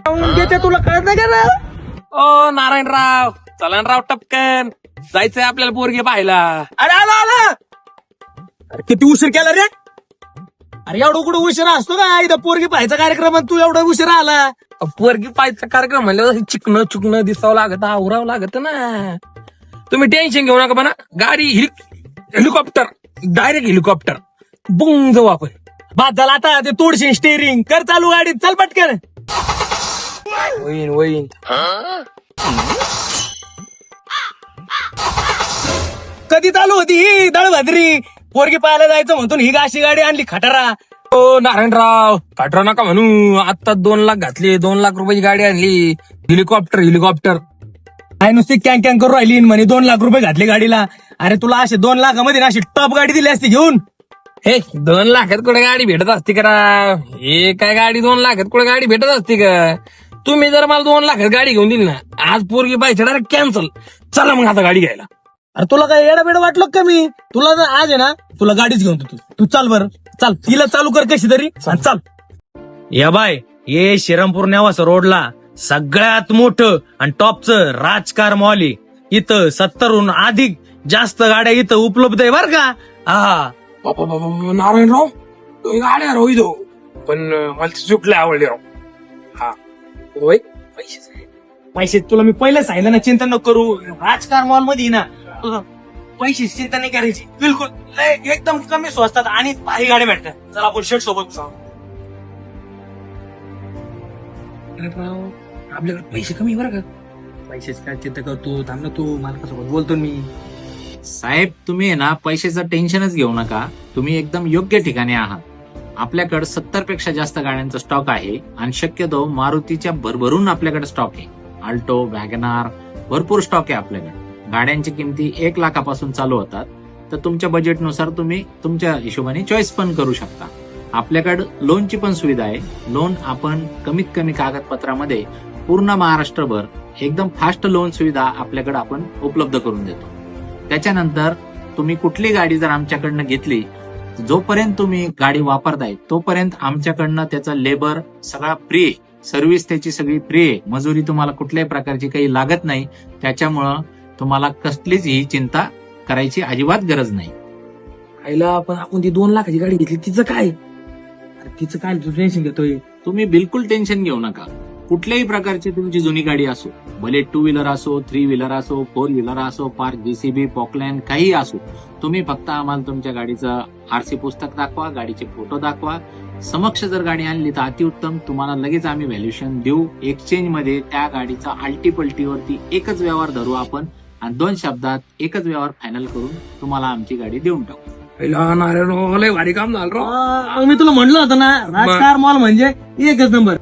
तुला कळत नाही का ना? ओ नारायणराव, चला ना राव टपकन, जायचंय आपल्याला पोरगी पाहायला. अरे आला आला. अरे किती उशीर केला रे? अरे एवढं कुठं उशिरा असतो का इथं पोरगी पाहायचा कार्यक्रम आणि तू एवढा उशिरा आला? पोरगी पाहायचा कार्यक्रम म्हणल्यावर चिकनं चुकणं दिसावं लागत, आवरावं लागत ना. तुम्ही टेन्शन घेऊ नका, म्हणा गाडी हेलिकॉप्टर, डायरेक्ट हेलिकॉप्टर, बुंग जाऊ आपण. बाद झाला आता ते तोडशील स्टेअरिंग कर चालू गाडी, चल पटकन. होईन होईन. कधी चालू होती ही दळभद्री? पोरगी पाहायला जायचं म्हणतो ही अशी गाडी आणली खटारा. ओ नारायणराव, काटरा नका म्हणू. आता 2 लाख घातले, 2 लाख रुपयाची गाडी आणली. हेलिकॉप्टर. काय नुसती कॅंग कॅंग करून राहिली म्हणे 2 लाख रुपये घातले गाडीला. अरे तुला असे 2 लाखामध्ये ना अशी टॉप गाडी दिली असती घेऊन. हे 2 लाखात कुठे गाडी भेटत असते का? हे काय गाडी 2 लाखात कुठे गाडी भेटत असते का? तुम्ही जर मला 2 लाखात गाडी घेऊन दिली ना, आज पोरगी पाहिजे डायरेक्ट कॅन्सल. चला मग आता गाडी घ्यायला. अरे तुला काय येडा बेडा वाटलं का मी? तुला जर आज आहे ना तुला गाडीच घेऊन देतो. तू चाल बरं, चाल तिला चालू कर कशी तरी आणि चाल. या बाय, ये श्रीरामपूर नेवास रोडला सगळ्यात मोठं आणि टॉपचं राजकार मॉल आहे. इथं 70हून अधिक जास्त गाड्या इथं उपलब्ध आहे बर का. हा बाबा नारायणराव, तो गाड्या राहू दो, पण मला ती चुकले आवडली राव. हा होय, पैसे तुला मी पहिलं सांगितलं ना, चिंता नको करू. राजकार मॉल मध्ये ना पैसे चिंता नाही करायची बिलकुल. एकदम कमी स्वस्तात आणि भारी गाड्या भेटतात. चला आपण शेट सोबत जाऊ. आपल्याकडे पैसे कमी बरं का? पैशाची काय चिंता करतो, थांब ना तू, मालकासोबत बोलतो मी. साहेब, तुम्ही आहे ना पैशाचं टेन्शनच घेऊ नका. तुम्ही एकदम योग्य ठिकाणी आहात. आपल्याकडे 70 पेक्षा जास्त गाड्यांचा स्टॉक आहे आणि शक्यतो मारुतीच्या भरभरून आपल्याकडे स्टॉक आहे. अल्टो, वॅगनार भरपूर स्टॉक आहे आपल्याकडे. गाड्यांची किमती 1 लाखापासून चालू होतात. तर तुमच्या बजेटनुसार तुम्ही तुमच्या हिशोबाने चॉईस पण करू शकता. आपल्याकडे लोनची पण सुविधा आहे. लोन आपण कमीत कमी कागदपत्रामध्ये पूर्ण महाराष्ट्रभर एकदम फास्ट लोन सुविधा आपल्याकडे आपण उपलब्ध करून देतो. त्याच्यानंतर तुम्ही कुठली गाडी जर आमच्याकडनं घेतली, जोपर्यंत तुम्ही गाडी वापरताय तोपर्यंत आमच्याकडनं त्याचा लेबर सगळा फ्री आहे. सर्व्हिस त्याची सगळी फ्री आहे. मजुरी तुम्हाला कुठल्याही प्रकारची काही लागत नाही. त्याच्यामुळं तुम्हाला कसलीच ही चिंता करायची अजिबात गरज नाही. आईला, पण आपण ती 2 लाखाची गाडी घेतली, तिचं काय? अरे तिचं काय तू टेन्शन घेतोय? तुम्ही बिलकुल टेन्शन घेऊ नका. कुठल्याही प्रकारची तुमची जुनी गाडी असो, भले 2 व्हीलर असो, 3 व्हीलर असो, 4 व्हीलर असो, पार्क, जेसीबी, पॉकलॅन काही असो, तुम्ही फक्त आम्हाला तुमच्या गाडीचं आरसी पुस्तक दाखवा, गाडीचे फोटो दाखवा. समक्ष जर गाडी आणली तर अतिउत्तम. तुम्हाला लगेच आम्ही व्हॅल्युएशन देऊ. एक्सचेंज मध्ये त्या गाडीचा आल्टीपल्टीवरती एकच व्यवहार धरू आपण आणि 2 शब्दात एकच व्यवहार फायनल करून तुम्हाला आमची गाडी देऊन टाकू. नारायणराव, लय भारी काम झालं राव. मी तुला म्हणलं होतं ना, राजकार मॉल म्हणजे एकच नंबर.